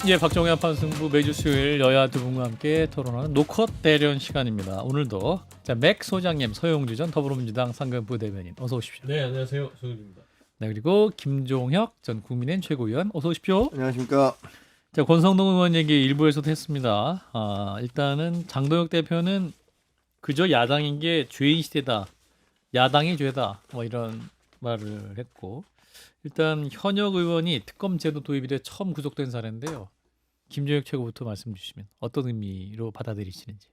예, 박정희 한판승부 매주 수요일 여야 두 분과 함께 토론하는 노컷 대련 시간입니다. 오늘도 맥 소장님, 서영주 전 더불어민주당 상근부 대변인 어서 오십시오. 네, 안녕하세요. 서영주입니다. 네, 그리고 김종혁 전 국민의힘 최고위원 어서 오십시오. 안녕하십니까. 자, 권성동 의원 얘기 일부에서도 했습니다. 일단은 장동혁 대표는 그저 야당인 게 죄인 시대다, 야당이 죄다, 뭐 이런 말을 했고, 일단 현역 의원이 특검 제도 도입이 돼 처음 구속된 사례인데요. 김종혁 최고부터 말씀 주시면 어떤 의미로 받아들이시는지.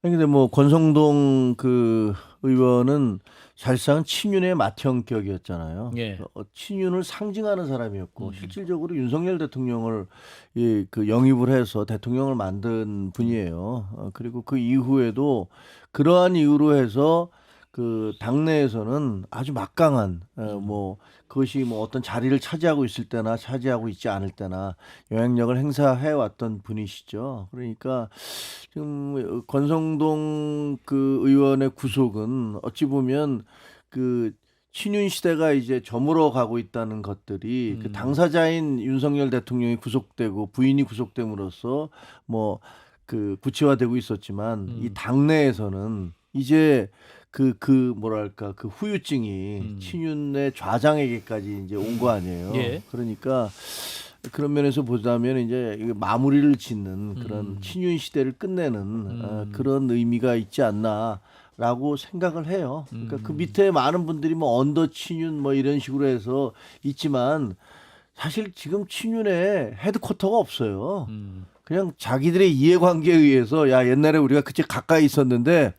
근데 뭐 권성동 그 의원은 사실상 친윤의 맏형격이었잖아요. 예. 친윤을 상징하는 사람이었고 실질적으로 윤석열 대통령을 그 영입을 해서 대통령을 만든 분이에요. 그리고 그 이후에도 그러한 이유로 해서 그 당내에서는 아주 막강한 뭐 그것이 뭐 어떤 자리를 차지하고 있을 때나 차지하고 있지 않을 때나 영향력을 행사해 왔던 분이시죠. 그러니까 지금 권성동 그 의원의 구속은 어찌 보면 그 친윤 시대가 이제 저물어 가고 있다는 것들이 그 당사자인 윤석열 대통령이 구속되고 부인이 구속됨으로써 뭐 그 구체화되고 있었지만 이 당내에서는 이제 그 뭐랄까 그 후유증이 친윤의 좌장에게까지 이제 온 거 아니에요. 예. 그러니까 그런 면에서 보자면 이제 이게 마무리를 짓는 그런 친윤 시대를 끝내는 그런 의미가 있지 않나라고 생각을 해요. 그러니까 그 밑에 많은 분들이 뭐 언더 친윤 뭐 이런 식으로 해서 있지만 사실 지금 친윤의 헤드쿼터가 없어요. 그냥 자기들의 이해관계에 의해서 야 옛날에 우리가 그때 가까이 있었는데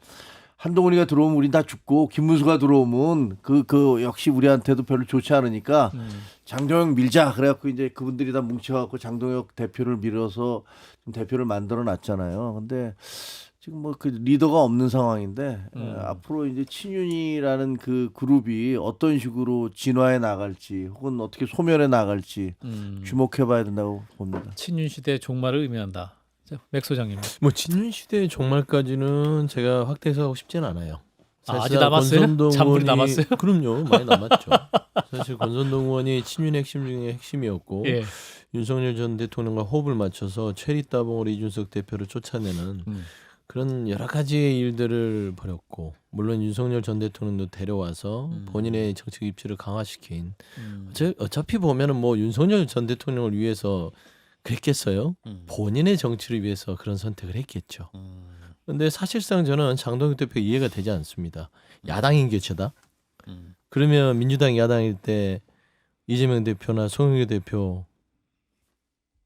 한동훈이가 들어오면 우린 다 죽고 김문수가 들어오면 그 역시 우리한테도 별로 좋지 않으니까 장동혁 밀자 그래갖고 이제 그분들이 다 뭉쳐갖고 장동혁 대표를 밀어서 좀 대표를 만들어 놨잖아요. 근데 지금 뭐 그 리더가 없는 상황인데 앞으로 이제 친윤이라는 그 그룹이 어떤 식으로 진화해 나갈지 혹은 어떻게 소멸해 나갈지 주목해봐야 된다고 봅니다. 친윤 시대 종말을 의미한다. 자, 맥 소장님. 뭐 친윤 시대의 종말까지는 제가 확대해서 하고 싶진 않아요. 아직 남았어요? 권선동 잔불이 의원이- 남았어요? 그럼요, 많이 남았죠. 사실 권선동 의원이 친윤의 핵심 중에 핵심이었고 예. 윤석열 전 대통령과 호흡을 맞춰서 체리 따봉으로 이준석 대표를 쫓아내는 그런 여러 가지의 일들을 벌였고 물론 윤석열 전 대통령도 데려와서 본인의 정책 입지를 강화시킨 어차피 보면은 뭐 윤석열 전 대통령을 위해서 그랬겠어요? 본인의 정치를 위해서 그런 선택을 했겠죠. 근데 사실상 저는 장동혁 대표 이해가 되지 않습니다. 야당인 교체다. 그러면 민주당 야당일 때 이재명 대표나 송영길 대표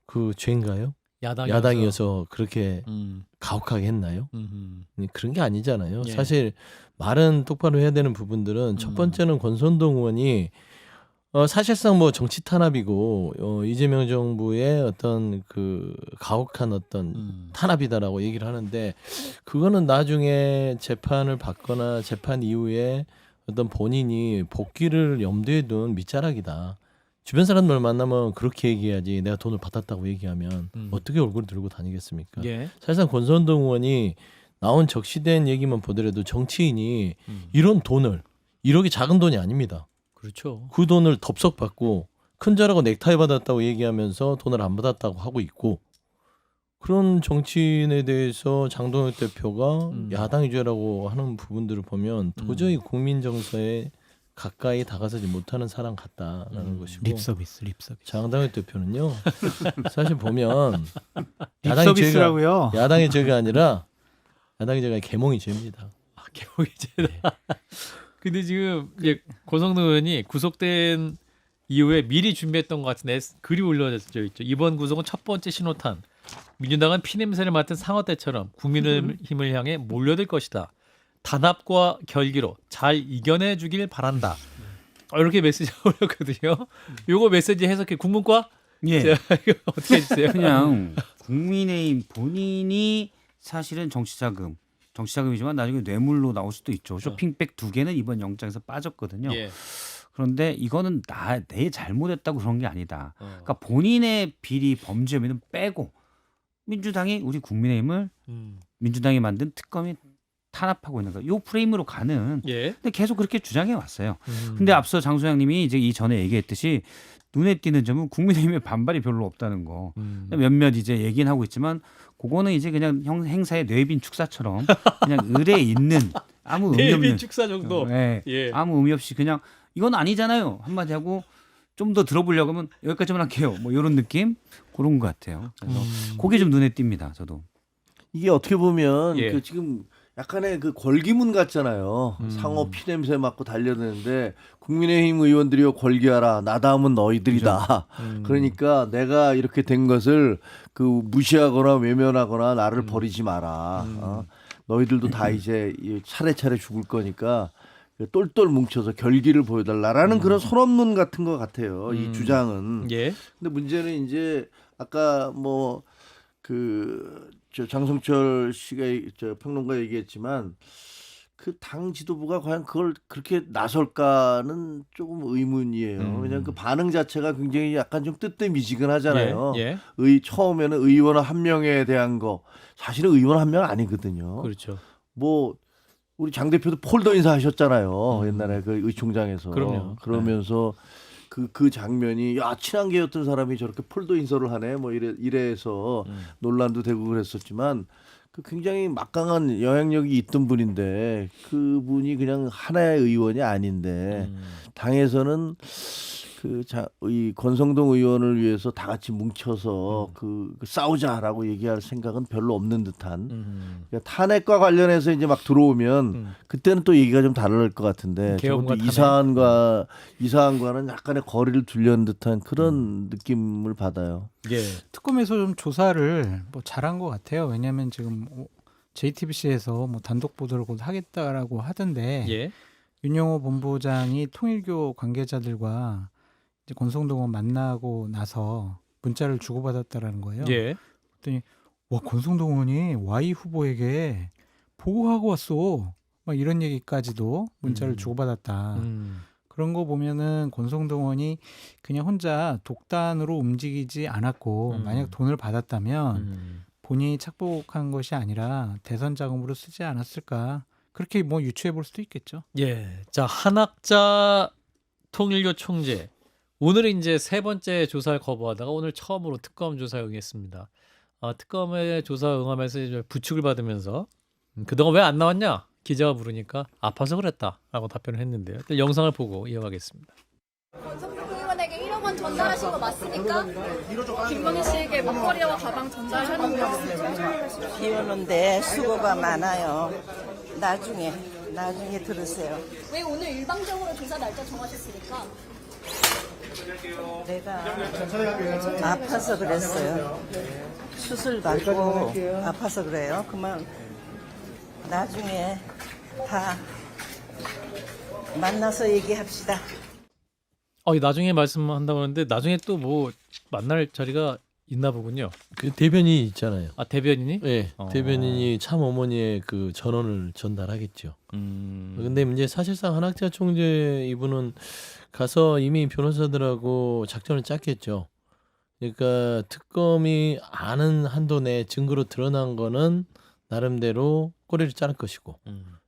그 죄인가요? 야당이어서 그렇게 가혹하게 했나요? 그런 게 아니잖아요. 예. 사실 말은 똑바로 해야 되는 부분들은 첫 번째는 권선동 의원이 사실상 뭐 정치 탄압이고 이재명 정부의 어떤 그 가혹한 어떤 탄압이다라고 얘기를 하는데 그거는 나중에 재판을 받거나 재판 이후에 어떤 본인이 복귀를 염두에 둔 밑자락이다. 주변 사람들 만나면 그렇게 얘기해야지 내가 돈을 받았다고 얘기하면 어떻게 얼굴 들고 다니겠습니까? 예. 사실상 권선동 의원이 나온 적시된 얘기만 보더라도 정치인이 이런 돈을 1억이 작은 돈이 아닙니다. 그렇죠. 그 돈을 덥석 받고 큰 자라고 넥타이 받았다고 얘기하면서 돈을 안 받았다고 하고 있고 그런 정치인에 대해서 장동혁 대표가 야당이 죄라고 하는 부분들을 보면 도저히 국민 정서에 가까이 다가서지 못하는 사람 같다라는 것이고 립서비스. 장동혁 대표는요 사실 보면 립서비스라고요. 야당의 죄가 아니라 야당의 죄가 개몽이 죄입니다. 개혁이제다. 근데 지금 이제 권성동 의원이 구속된 이후에 미리 준비했던 것 같은데 글이 올려져 있죠. 이번 구속은 첫 번째 신호탄. 민주당은 피냄새를 맡은 상어 때처럼 국민의힘을 향해 몰려들 것이다. 단합과 결기로 잘 이겨내 주길 바란다. 이렇게 메시지가 올렸거든요. 요거 메시지 해석해 국문과? 예. 자, 이거 어떻게 해주세요? 그냥 국민의힘 본인이 사실은 정치자금이지만 나중에 뇌물로 나올 수도 있죠. 쇼핑백 2개는 이번 영장에서 빠졌거든요. 예. 그런데 이거는 내 잘못했다고 그런 게 아니다. 그러니까 본인의 비리 범죄 혐의는 빼고 민주당이 우리 국민의힘을 민주당이 만든 특검이 탄압하고 있는 거. 요 프레임으로 가는. 예. 근데 계속 그렇게 주장해 왔어요. 근데 앞서 장 소장님이 이제 이 전에 얘기했듯이 눈에 띄는 점은 국민의힘의 반발이 별로 없다는 거. 몇몇 이제 얘기는 하고 있지만 그거는 이제 그냥 행사의 뇌빈 축사처럼 그냥 을에 있는 아무 의미 대비 없는 축사 정도. 네, 예. 아무 의미 없이 그냥 이건 아니잖아요 한마디 하고 좀 더 들어보려고 하면 여기까지만 할게요. 뭐 이런 느낌 그런 것 같아요. 그래서 그게 좀 눈에 띕니다. 저도. 이게 어떻게 보면 예. 그 지금 약간의 그 걸기문 같잖아요. 상어 피냄새 맡고 달려드는데 국민의힘 의원들이요 권기하라. 나 다음은 너희들이다. 그러니까 내가 이렇게 된 것을 그 무시하거나 외면하거나 나를 버리지 마라. 너희들도 다 이제 차례차례 죽을 거니까 똘똘 뭉쳐서 결기를 보여달라라는 그런 선언문 같은 것 같아요. 이 주장은. 예. 근데 문제는 이제 아까 뭐 저 장성철 씨가 저 평론가 얘기했지만 그 당 지도부가 과연 그걸 그렇게 나설까는 조금 의문이에요. 왜냐하면 그 반응 자체가 굉장히 약간 좀 뜨뜻미지근하잖아요. 예. 처음에는 의원 한 명에 대한 거 사실은 의원 한 명 아니거든요. 그렇죠. 뭐 우리 장 대표도 폴더 인사하셨잖아요. 옛날에 그 의총장에서. 그럼요. 그러면서 그 장면이 야 친한계였던 사람이 저렇게 폴더 인사를 하네 뭐 이래서 논란도 되고 그랬었지만 그 굉장히 막강한 영향력이 있던 분인데 그분이 그냥 하나의 의원이 아닌데 당에서는 이 권성동 의원을 위해서 다 같이 뭉쳐서 그 싸우자라고 얘기할 생각은 별로 없는 듯한 그러니까 탄핵과 관련해서 이제 막 들어오면 그때는 또 얘기가 좀 다를 것 같은데 계엄과 저것도 이사안과는 약간의 거리를 두려는 듯한 그런 느낌을 받아요. 예. 특검에서 좀 조사를 뭐 잘한 것 같아요. 왜냐하면 지금 JTBC에서 뭐 단독 보도를 곧 하겠다라고 하던데 예. 윤영호 본부장이 통일교 관계자들과 이제 권성동 의원 만나고 나서 문자를 주고받았다라는 거예요. 예. 그랬더니 와 권성동 의원이 Y 후보에게 보고하고 왔어. 막 이런 얘기까지도 문자를 주고받았다. 그런 거 보면은 권성동 의원이 그냥 혼자 독단으로 움직이지 않았고 만약 돈을 받았다면 본인이 착복한 것이 아니라 대선 자금으로 쓰지 않았을까. 그렇게 뭐 유추해 볼 수도 있겠죠. 예. 자, 한학자 통일교 총재. 오늘은 이제 세 번째 조사를 거부하다가 오늘 처음으로 특검 조사에 응했습니다. 특검의 조사 응하면서 이제 부축을 받으면서 그동안 왜 안 나왔냐? 기자가 물으니까 아파서 그랬다라고 답변을 했는데요. 일단 영상을 보고 이어가겠습니다. 권성동 의원에게 1억 원 전달하신 거 맞습니까? 김건희 씨에게 목걸이와 가방 전달하는 거 맞습니까? 비 오는데 수고가 많아요. 나중에 들으세요. 왜 오늘 일방적으로 조사 날짜 정하셨습니까? 내가 아파서 그랬어요. 수술 받고 아파서 그래요. 그만 나중에 다 만나서 얘기합시다. 나중에 말씀한다고 하는데 나중에 또 뭐 만날 자리가 있나 보군요. 그 대변인이 있잖아요. 대변인이? 네, 대변인이 참 어머니의 그 전언을 전달하겠죠. 근데 이제 사실상 한학자 총재 이분은 가서 이미 변호사들하고 작전을 짰겠죠. 그러니까 특검이 아는 한도 내 증거로 드러난 거는 나름대로 꼬리를 자를 것이고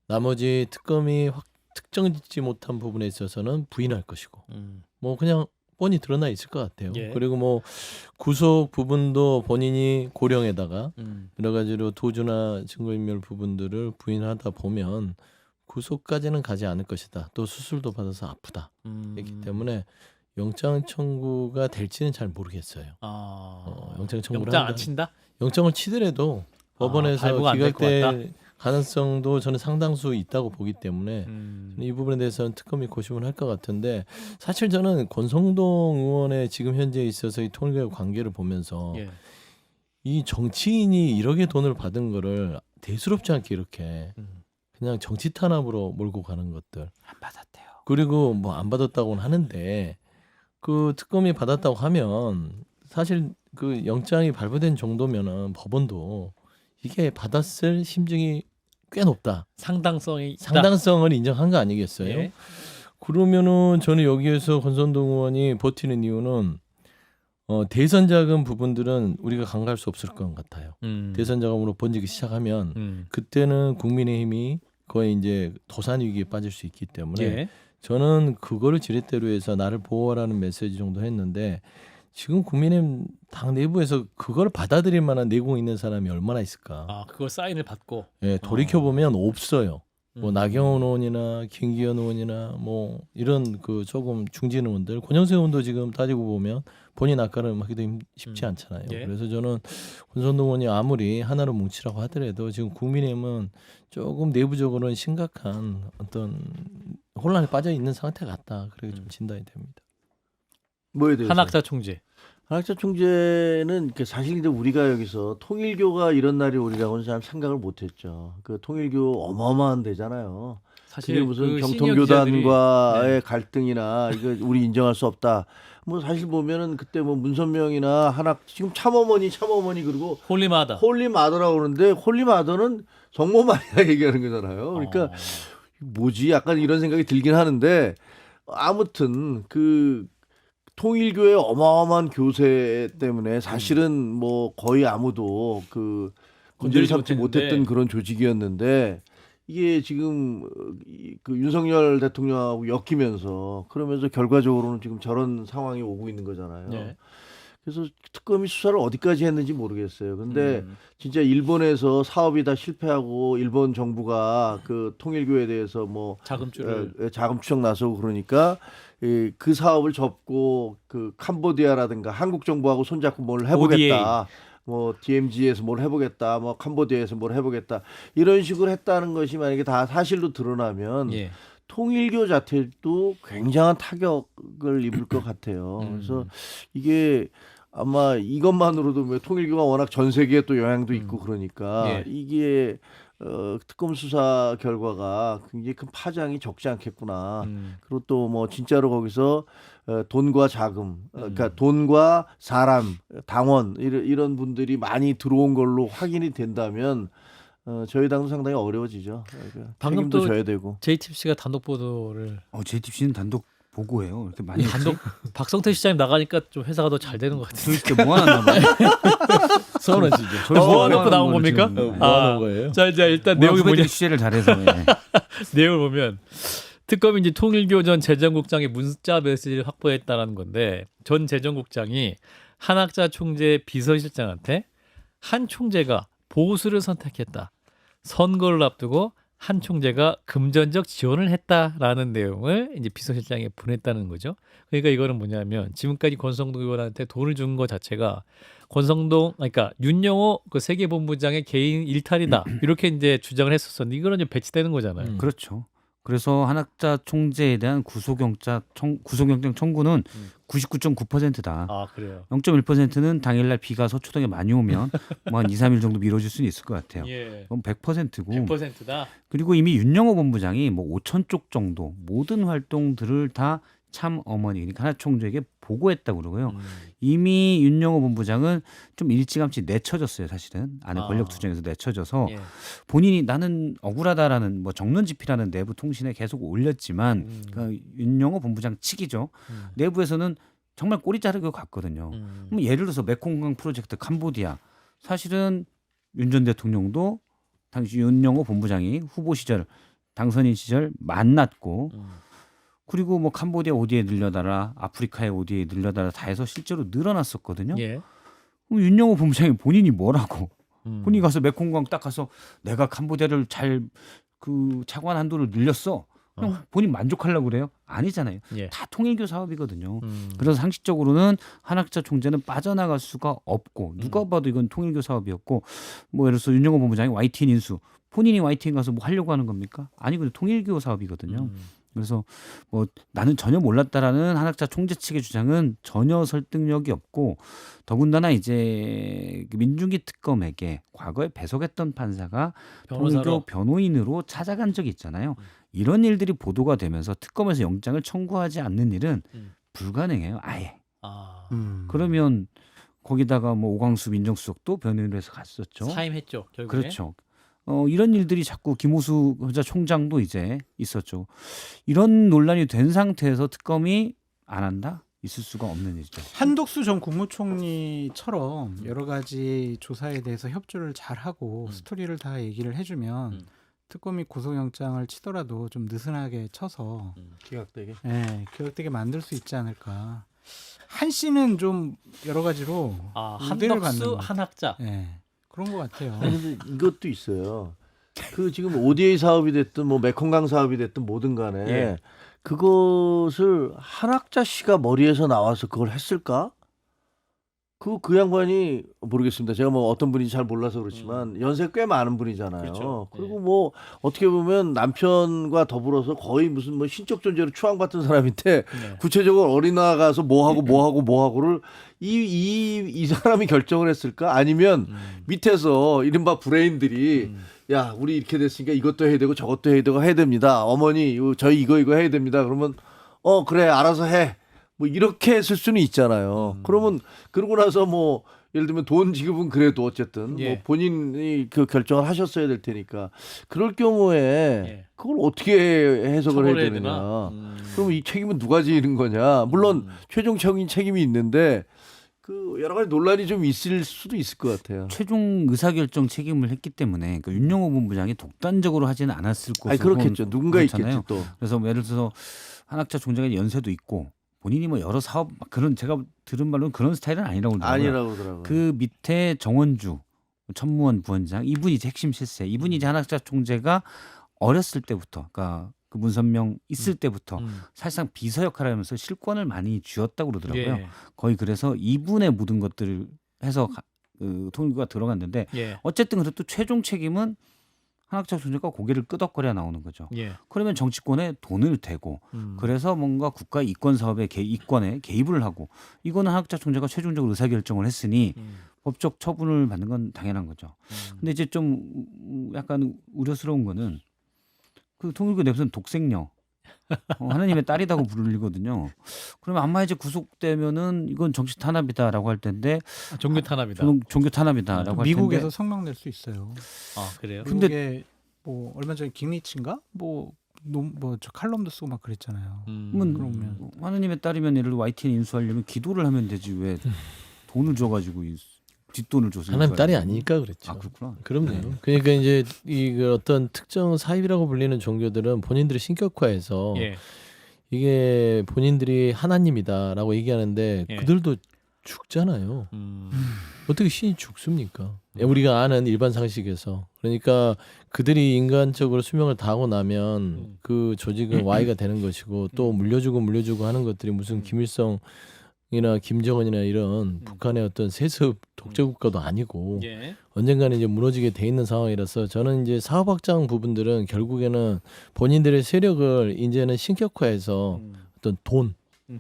나머지 특검이 특정짓지 못한 부분에 있어서는 부인할 것이고 뭐 그냥 뻔히 드러나 있을 것 같아요. 예. 그리고 뭐 구속 부분도 본인이 고령에다가 여러 가지로 도주나 증거인멸 부분들을 부인하다 보면 구속까지는 가지 않을 것이다. 또 수술도 받아서 아프다. 그렇기 때문에 영장 청구가 될지는 잘 모르겠어요. 영장 청구를 영장 안 친다? 영장을 치더라도 법원에서 발부가 안될것 같다? 기각될 가능성도 저는 상당수 있다고 보기 때문에 이 부분에 대해서는 특검이 고심을 할 것 같은데 사실 저는 권성동 의원의 지금 현재에 있어서 이 통일교의 관계를 보면서 예. 이 정치인이 1억의 돈을 받은 거를 대수롭지 않게 이렇게 그냥 정치 탄압으로 몰고 가는 것들 안 받았대요. 그리고 뭐 안 받았다고는 하는데 그 특검이 받았다고 하면 사실 그 영장이 발부된 정도면은 법원도 이게 받았을 심증이 꽤 높다. 상당성이 있다. 상당성을 인정한 거 아니겠어요? 예. 그러면은 저는 여기에서 권성동 의원이 버티는 이유는 대선 자금 부분들은 우리가 간과할 수 없을 것 같아요. 대선 자금으로 번지기 시작하면 그때는 국민의힘이 거의 이제 도산 위기에 빠질 수 있기 때문에 예. 저는 그거를 지렛대로 해서 나를 보호하라는 메시지 정도 했는데 지금 국민의힘 당 내부에서 그걸 받아들일 만한 내공이 있는 사람이 얼마나 있을까? 아, 그거 사인을 받고. 예, 돌이켜 보면 없어요. 뭐 나경원 의원이나 김기현 의원이나 뭐 이런 그 조금 중진 의원들, 권영세 의원도 지금 따지고 보면 본인 아까름하기도 쉽지 않잖아요. 예. 그래서 저는 권선동 의원이 아무리 하나로 뭉치라고 하더라도 지금 국민의힘은 조금 내부적으로는 심각한 어떤 혼란에 빠져 있는 상태 같다. 그렇게 좀 진단이 됩니다. 뭐에 대해서? 한학자 총재. 한학자 총재는 사실 근데 우리가 여기서 통일교가 이런 날이 오리라고는 잘 생각을 못했죠. 그 통일교 어마어마한 데잖아요. 사실 그게 무슨 그 시니어 기자들이- 경통교단과의 네. 갈등이나 이거 우리 인정할 수 없다. 뭐 사실 보면은 그때 뭐 문선명이나 지금 참어머니 그리고 홀리마다. 홀리마더라고 그러는데 홀리마더는 정모마리아 얘기하는 거잖아요. 그러니까 뭐지? 약간 이런 생각이 들긴 하는데 아무튼 그 통일교의 어마어마한 교세 때문에 사실은 뭐 거의 아무도 그 문제를 건드리지 삼지 못했는데. 못했던 그런 조직이었는데 이게 지금 그 윤석열 대통령하고 엮이면서 그러면서 결과적으로는 지금 저런 상황이 오고 있는 거잖아요. 예. 그래서 특검이 수사를 어디까지 했는지 모르겠어요. 근데 진짜 일본에서 사업이 다 실패하고 일본 정부가 그 통일교에 대해서 뭐 자금줄을. 자금 추적 나서고 그러니까 그 사업을 접고 그 캄보디아라든가 한국 정부하고 손잡고 뭘 해보겠다. 뭐 DMZ에서 뭘 해보겠다. 뭐 캄보디아에서 뭘 해보겠다. 이런 식으로 했다는 것이 만약에 다 사실로 드러나면 예. 통일교 자체도 굉장한 타격을 입을 것 같아요. 그래서 이게 아마 이것만으로도 뭐 통일교가 워낙 전 세계에 또 영향도 있고 그러니까 예. 이게 특검 수사 결과가 굉장히 큰 파장이 적지 않겠구나. 그리고 또 뭐 진짜로 거기서 돈과 자금, 그러니까 돈과 사람, 당원 이런 분들이 많이 들어온 걸로 확인이 된다면 저희 당도 상당히 어려워지죠. 그러니까 방금 책임도 또 져야 되고. JTBC가 단독 보도를 JTBC는 단독 보고해요. 이렇게 많이 단독 박성태 시장님 나가니까 좀 회사가 더 잘 되는 것 같은데. 도대체 뭐 하나 봐요. 서운하시죠? 모아놓고 나온 겁니까? 뭐하는 거예요? 자, 이제 일단 내용이 내용이 뭐냐? 취재를 잘해서. 예. 내용을 보면 특검이 이제 통일교 전 재정국장의 문자 메시지를 확보했다라는 건데 전 재정국장이 한학자 총재 비서실장한테 한 총재가 보수를 선택했다. 선거를 앞두고 한 총재가 금전적 지원을 했다라는 내용을 이제 비서실장에 보냈다는 거죠. 그러니까 이거는 뭐냐면 지금까지 권성동 의원한테 돈을 준 것 자체가 그러니까 윤영호 그 세계본부장의 개인 일탈이다 이렇게 이제 주장을 했었었는데 이거는 이제 배치되는 거잖아요. 그렇죠. 그래서 한학자 총재에 대한 구속영장 청구는 99.9%다. 아 그래요. 0.1%는 당일날 비가 서초동에 많이 오면 뭐 한 2, 3일 정도 미뤄질 수는 있을 것 같아요. 예. 그럼 100%고 100%다. 그리고 이미 윤영호 본부장이 뭐 5천 쪽 정도 모든 활동들을 다 참 어머니 그러니까 하나 총재에게 보고했다고 그러고요. 이미 윤영호 본부장은 좀 일찌감치 내쳐졌어요. 사실은 안에 권력 투쟁에서 내쳐져서 예. 본인이 나는 억울하다라는 뭐 정론집필하는 내부 통신에 계속 올렸지만 그 윤영호 본부장 측이죠. 내부에서는 정말 꼬리 자르고 갔거든요. 그럼 예를 들어서 메콩강 프로젝트 캄보디아 사실은 윤 전 대통령도 당시 윤영호 본부장이 후보 시절 당선인 시절 만났고 그리고 뭐 캄보디아 ODA 늘려달라 아프리카의 ODA 늘려달라 다 해서 실제로 늘어났었거든요. 예. 그럼 윤영호 본부장이 본인이 뭐라고 본인이 가서 메콩강 딱 가서 내가 캄보디아를 잘 그 차관 한도를 늘렸어. 그냥 본인 만족하려고 그래요? 아니잖아요. 예. 다 통일교 사업이거든요. 그래서 상식적으로는 한학자 총재는 빠져나갈 수가 없고 누가 봐도 이건 통일교 사업이었고 뭐 예를 들어서 윤영호 본부장이 YTN 인수 본인이 YTN 가서 뭐 하려고 하는 겁니까? 아니거든요. 통일교 사업이거든요. 그래서 뭐 나는 전혀 몰랐다라는 한학자 총재 측의 주장은 전혀 설득력이 없고 더군다나 이제 민중기 특검에게 과거에 배석했던 판사가 변호사로. 통일교 변호인으로 찾아간 적이 있잖아요. 이런 일들이 보도가 되면서 특검에서 영장을 청구하지 않는 일은 불가능해요. 아예. 아. 그러면 거기다가 뭐 오광수 민정수석도 변호인으로 해서 갔었죠. 사임했죠. 결국에. 그렇죠. 이런 일들이 자꾸 김호수 총장도 이제 있었죠. 이런 논란이 된 상태에서 특검이 안 한다? 있을 수가 없는 일이죠. 한독수 전 국무총리처럼 여러 가지 조사에 대해서 협조를 잘 하고 스토리를 다 얘기를 해주면 특검이 구속영장을 치더라도 좀 느슨하게 쳐서 기각되게. 예, 기각되게 만들 수 있지 않을까. 한 씨는 좀 여러 가지로 우대를 한덕수 받는 한학자. 예, 그런 것 같아요. 아니 근데 이것도 있어요. 그 지금 ODA 사업이 됐든 뭐 메콩강 사업이 됐든 뭐든 간에 예. 그것을 한학자 씨가 머리에서 나와서 그걸 했을까? 그 양반이 모르겠습니다. 제가 뭐 어떤 분인지 잘 몰라서 그렇지만 연세 꽤 많은 분이잖아요. 그렇죠. 그리고 뭐 어떻게 보면 남편과 더불어서 거의 무슨 뭐 신적 존재로 추앙받던 사람인데 네. 구체적으로 어린아 가서 뭐 하고를 이 사람이 결정을 했을까? 아니면 밑에서 이른바 브레인들이 야 우리 이렇게 됐으니까 이것도 해야 되고 저것도 해야 되고 해야 됩니다. 어머니 저희 이거 해야 됩니다. 그러면 그래 알아서 해. 뭐 이렇게 했을 수는 있잖아요. 그러면 그러고 나서 뭐 예를 들면 돈 지급은 그래도 어쨌든 예. 뭐 본인이 그 결정을 하셨어야 될 테니까 그럴 경우에 예. 그걸 어떻게 해석을 해야 처벌해야 되느냐. 되나? 그러면 이 책임은 누가 지는 거냐. 물론 최종적인 책임이 있는데 그 여러 가지 논란이 좀 있을 수도 있을 것 같아요. 최종 의사결정 책임을 했기 때문에 그 윤영호 본부장이 독단적으로 하지는 않았을 것으로 아니 그렇겠죠. 누군가 그렇잖아요. 있겠지 또. 그래서 뭐 예를 들어서 한학자 총장의 연세도 있고 본인이 뭐 여러 사업 막 그런 제가 들은 말로는 그런 스타일은 아니라고 그러더라고요. 아니라고 그러더라고요. 그 밑에 정원주 천무원 부원장 이분이 이제 핵심 실세. 이분이 이제 한학자 총재가 어렸을 때부터 그러니까 그 문선명 있을 때부터 사실상 비서 역할을 하면서 실권을 많이 쥐었다고 그러더라고요. 예. 거의 그래서 이분의 모든 것들을 해서 그 통일부가 들어갔는데 예. 어쨌든 그래도 최종 책임은 한학자 총재가 고개를 끄덕거려 나오는 거죠. 예. 그러면 정치권에 돈을 대고 그래서 뭔가 국가 이권 사업의 이권에 개입을 하고 이거는 한학자 총재가 최종적으로 의사결정을 했으니 법적 처분을 받는 건 당연한 거죠. 근데 이제 좀 약간 우려스러운 거는 그 통일부 내부에서는 독생녀 하느님의 딸이라고 부르거든요. 그러면 아마 이제 구속되면은 이건 정치 탄압이다라고 할 텐데 종교 탄압이다. 종교 탄압이다라고 할 미국에서 텐데 성명 낼 수 있어요. 아 그래요? 근데- 미국에 뭐 얼마 전에 빅리치인가 뭐저 칼럼도 쓰고 막 그랬잖아요. 그러면 하느님의 딸이면 예를 들어 YTN 인수하려면 기도를 하면 되지 왜 돈을 줘가지고 뒷돈을 줘서 하나님 딸이 인수하려고. 아니니까 그랬죠. 아 그렇구나. 그럼요. 그러니까 이제 이 어떤 특정 사입이라고 불리는 종교들은 본인들의 신격화해서 예. 이게 본인들이 하나님이다라고 얘기하는데 예. 그들도 죽잖아요. 어떻게 신이 죽습니까? 우리가 아는 일반 상식에서. 그러니까 그들이 인간적으로 수명을 다하고 나면 그 조직은 Y가 되는 것이고 또 물려주고 하는 것들이 무슨 김일성이나 김정은이나 이런 북한의 어떤 세습 독재국가도 아니고 예. 언젠가는 이제 무너지게 돼 있는 상황이라서 저는 이제 사업확장 부분들은 결국에는 본인들의 세력을 이제는 신격화해서 어떤 돈,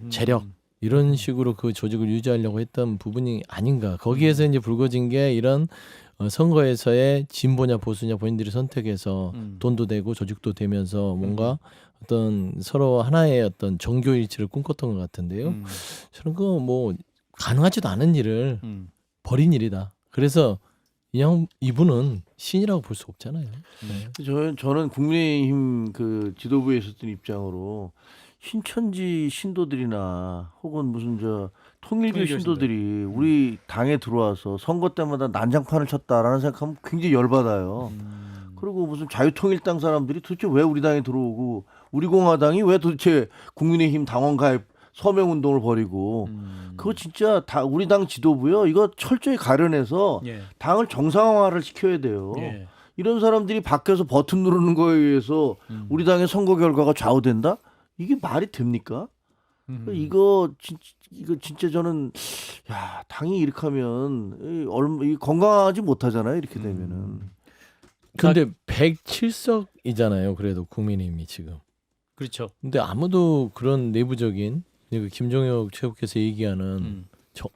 재력 이런 식으로 그 조직을 유지하려고 했던 부분이 아닌가. 거기에서 이제 불거진 게 이런 선거에서의 진보냐 보수냐 본인들이 선택해서 돈도 되고 조직도 되면서 뭔가 어떤 서로 하나의 어떤 종교 일치를 꿈꿨던 것 같은데요. 저는 그 뭐 가능하지도 않은 일을 벌인 일이다. 그래서 이분은 신이라고 볼 수 없잖아요. 저는 국민의힘 그 지도부에 있었던 입장으로 신천지 신도들이나 혹은 무슨 통일교 통일교 신도들이 우리 당에 들어와서 선거 때마다 난장판을 쳤다라는 생각하면 굉장히 열받아요. 그리고 무슨 자유통일당 사람들이 도대체 왜 우리 당에 들어오고 우리 공화당이 왜 도대체 국민의힘 당원 가입 서명운동을 벌이고 그거 진짜 다 우리 당 지도부요. 이거 철저히 가려내서 예. 당을 정상화를 시켜야 돼요. 예. 이런 사람들이 밖에서 버튼 누르는 거에 의해서 우리 당의 선거 결과가 좌우된다? 이게 말이 됩니까? 이거 진짜 저는 당이 이렇게 하면 이 건강하지 못하잖아요. 이렇게 되면은. 근데 107석이잖아요. 그래도 국민의힘이 지금. 그렇죠. 근데 아무도 그런 내부적인 그 김종혁 최고께서 얘기하는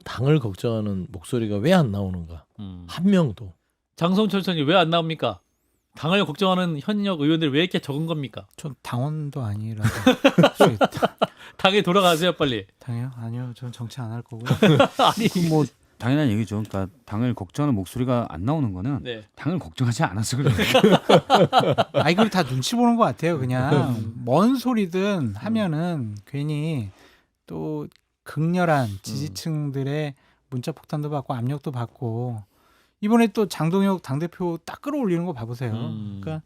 당을 걱정하는 목소리가 왜 안 나오는가? 한 명도. 장성철 선생님 왜 안 나옵니까? 당을 걱정하는 현역 의원들이 왜 이렇게 적은 겁니까? 전 당원도 아니라서 당에 돌아가세요 빨리. 당요? 아니요, 전 정치 안 할 거고요. 아니 뭐 당연한 얘기죠. 그러니까 당을 걱정하는 목소리가 안 나오는 거는 네. 당을 걱정하지 않아서 그래요. 아 이걸 다 눈치 보는 것 같아요. 그냥 뭔 소리든 하면은 괜히 또 극렬한 지지층들의 문자 폭탄도 받고 압력도 받고 이번에 또 장동혁 당대표 딱 끌어올리는 거 봐보세요. 그러니까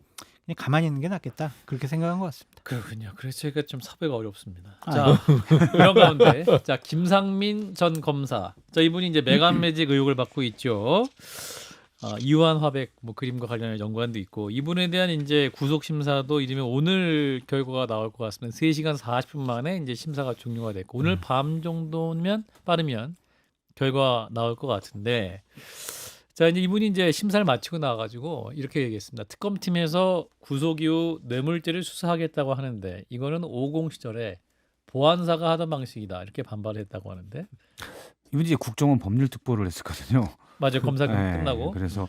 그냥 가만히 있는 게 낫겠다 그렇게 생각한 것 같습니다. 그렇군요. 그래서 저희가 좀 섭외가 어렵습니다. 자, 그런 가운데 자 김상민 전 검사, 자 이분이 이제 매간 매직 의혹을 받고 있죠. 이완 화백 뭐 그림과 관련한 연관도 있고 이분에 대한 이제 구속 심사도 이르면 오늘 결과가 나올 것 같습니다. 3시간 40분 만에 이제 심사가 종료가 됐고 오늘 밤 정도면 빠르면 결과 나올 것 같은데. 자 이제 이분이 이제 심사를 마치고 나와가지고 이렇게 얘기했습니다. 특검팀에서 구속 이후 뇌물죄를 수사하겠다고 하는데 이거는 50 시절에 보안사가 하던 방식이다 이렇게 반발했다고 하는데 이분이 이제 국정원 법률 특보를 했었거든요. 맞아요 검사 네, 끝나고 그래서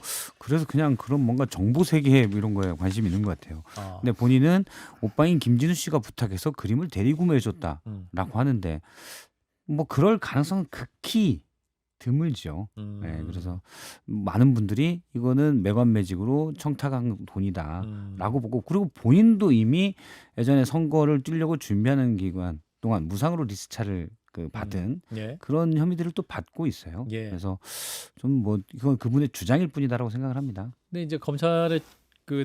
그냥 그런 뭔가 정보 세계 뭐 이런 거에 관심이 있는 것 같아요. 아, 근데 본인은 오빠인 김진우 씨가 부탁해서 그림을 대리구매해줬다라고 하는데 뭐 그럴 가능성은 극히 드물죠. 네, 그래서 많은 분들이 이거는 매관매직으로 청탁한 돈이다라고 보고 그리고 본인도 이미 예전에 선거를 뛰려고 준비하는 기간 동안 무상으로 리스차를 받은 예. 그런 혐의들을 또 받고 있어요. 예. 그래서 좀 뭐 이건 그분의 주장일 뿐이다라고 생각을 합니다. 근데 이제 검찰에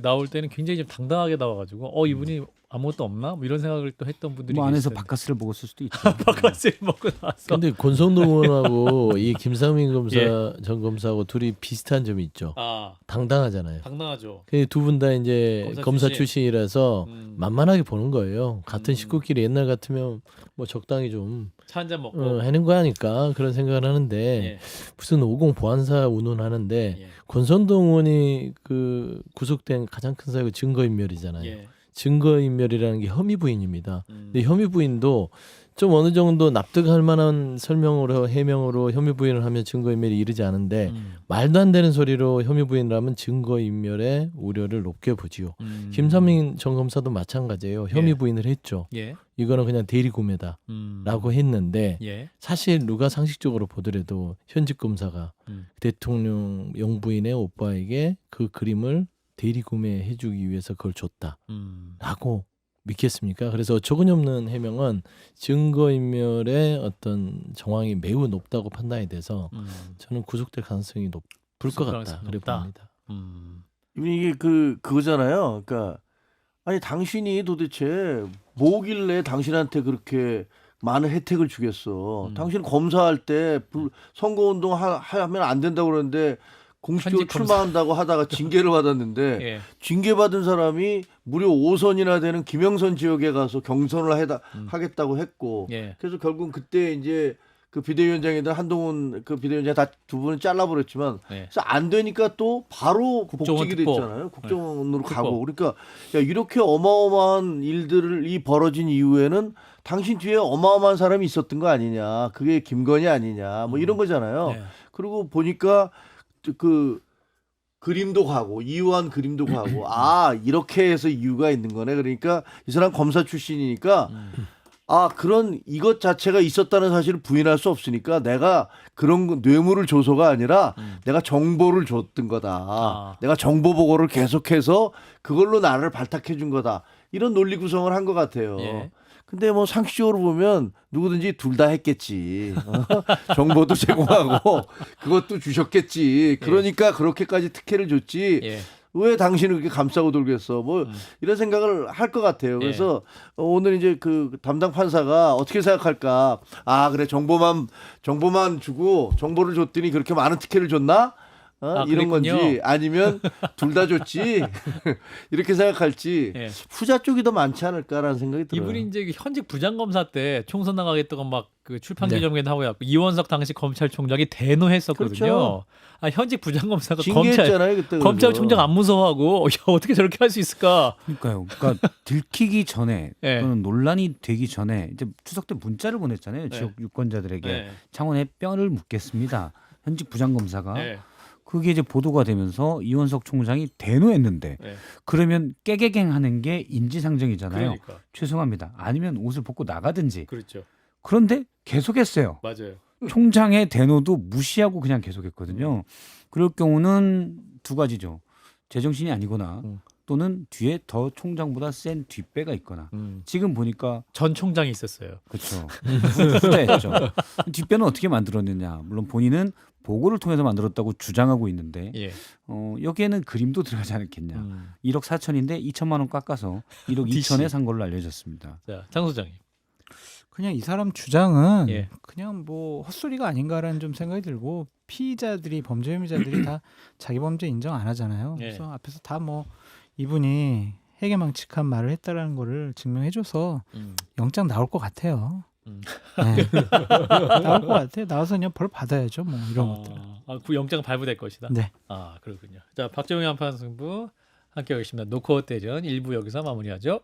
나올 때는 굉장히 좀 당당하게 나와가지고 이분이 아무것도 없나 뭐 이런 생각을 또 했던 분들이 뭐 안에서 계시던데. 바카스를 먹었을 수도 있죠. 바카스를 먹고 나서 근데 권성동 의원하고 이 김상민 검사 예. 전 검사하고 둘이 비슷한 점이 있죠. 아 당당하잖아요. 당당하죠. 두 분 다 이제 검사 출신이라서 만만하게 보는 거예요. 같은 식구끼리 옛날 같으면 뭐 적당히 좀 차 한잔 먹고 하는 거 하니까 그런 생각을 하는데 예. 무슨 50 보안사 운운하는데 예. 권성동 의원이 구속된 가장 큰 사유가 증거인멸이잖아요. 예. 증거인멸이라는 게 혐의 부인입니다. 근데 혐의 부인도 좀 어느 정도 납득할 만한 설명으로 해명으로 혐의 부인을 하면 증거인멸이 이르지 않은데 말도 안 되는 소리로 혐의 부인을 하면 증거인멸의 우려를 높게 보지요. 김상민 전 검사도 마찬가지예요. 혐의 예. 부인을 했죠. 예. 이거는 그냥 대리구매다라고 했는데 예. 사실 누가 상식적으로 보더라도 현직 검사가 대통령 영부인의 오빠에게 그 그림을 대리구매해주기 위해서 그걸 줬다라고 믿겠습니까? 그래서 어처구니없는 해명은 증거인멸의 어떤 정황이 매우 높다고 판단이 돼서 저는 구속될 가능성이 높을 것 같다. 그래 봅니다. 이게 그거잖아요. 그러니까 아니 당신이 도대체 뭐길래 당신한테 그렇게 많은 혜택을 주겠어. 당신 검사할 때 선거운동 하면 안 된다고 그러는데 공식적으로 출마한다고 하다가 징계를 받았는데 예. 징계받은 사람이 무려 5선이나 되는 김영선 지역에 가서 경선을 하겠다고 했고 예. 그래서 결국 그때 이제 그 비대위원장이든 한동훈 그 비대위원장 다 두 분을 잘라버렸지만 예. 그래서 안 되니까 또 바로 국정원 복직이 특보. 됐잖아요. 국정원으로 특보. 가고 그러니까 야, 이렇게 어마어마한 일들이 벌어진 이후에는 당신 뒤에 어마어마한 사람이 있었던 거 아니냐. 그게 김건희 아니냐. 뭐 이런 거잖아요. 네. 그리고 보니까 그림도 가고 이유한 그림도 가고 이렇게 해서 이유가 있는 거네. 그러니까 이 사람 검사 출신이니까 그런 이것 자체가 있었다는 사실을 부인할 수 없으니까 내가 그런 뇌물을 줘서가 아니라 내가 정보를 줬던 거다. 내가 정보 보고를 계속해서 그걸로 나를 발탁해 준 거다. 이런 논리 구성을 한 것 같아요. 예. 근데 뭐 상식적으로 보면 누구든지 둘 다 했겠지. 정보도 제공하고 그것도 주셨겠지. 그러니까 그렇게까지 특혜를 줬지. 예. 왜 당신은 그렇게 감싸고 돌겠어? 뭐 이런 생각을 할 것 같아요. 그래서 오늘 이제 그 담당 판사가 어떻게 생각할까? 그래 정보만 주고 정보를 줬더니 그렇게 많은 특혜를 줬나? 이런 그랬군요. 건지 아니면 둘 다 줬지 이렇게 생각할지 예. 후자 쪽이 더 많지 않을까라는 생각이 들어요. 이분이 이제 그 현직 부장검사 때 총선 나가겠다고 막 그 출판 네. 규정에도 하고 해갖고 이원석 당시 검찰총장이 대노했었거든요. 그렇죠. 현직 부장검사가 징계했잖아요 그때. 검찰총장 안 무서워하고 어떻게 저렇게 할 수 있을까? 그러니까요. 그러니까 들키기 전에 예. 또는 논란이 되기 전에 이제 추석 때 문자를 보냈잖아요. 지역 유권자들에게 네. 창원에 뼈를 묻겠습니다. 현직 부장검사가 네. 그게 이제 보도가 되면서 이원석 총장이 대노했는데 네. 그러면 깨개갱하는 게 인지상정이잖아요. 그러니까 죄송합니다. 아니면 옷을 벗고 나가든지. 그렇죠. 그런데 계속했어요. 맞아요. 총장의 대노도 무시하고 그냥 계속했거든요. 그럴 경우는 두 가지죠. 제정신이 아니거나 또는 뒤에 더 총장보다 센 뒷배가 있거나 지금 보니까 전 총장이 있었어요. 그렇죠. 후자였죠. 뒷배는 어떻게 만들었느냐. 물론 본인은 보고를 통해서 만들었다고 주장하고 있는데 예. 여기에는 그림도 들어가지 않았겠냐. 1억 4천인데 2천만 원 깎아서 1억 2천에 산 걸로 알려졌습니다. 자, 장 소장님. 그냥 이 사람 주장은 예. 그냥 뭐 헛소리가 아닌가라는 좀 생각이 들고 피의자들이 범죄 혐의자들이 다 자기 범죄 인정 안 하잖아요. 예. 그래서 앞에서 다 뭐 이분이 해괴망측한 말을 했다라는 거를 증명해줘서 영장 나올 것 같아요. 네. 나올 것 같아요. 나와서 그냥 벌 받아야죠. 뭐 이런 것들. 그 영장 발부될 것이다. 네. 아 그렇군요. 자 박정희 한판 승부 함께 하겠습니다. 노컷 대전 1부 여기서 마무리하죠.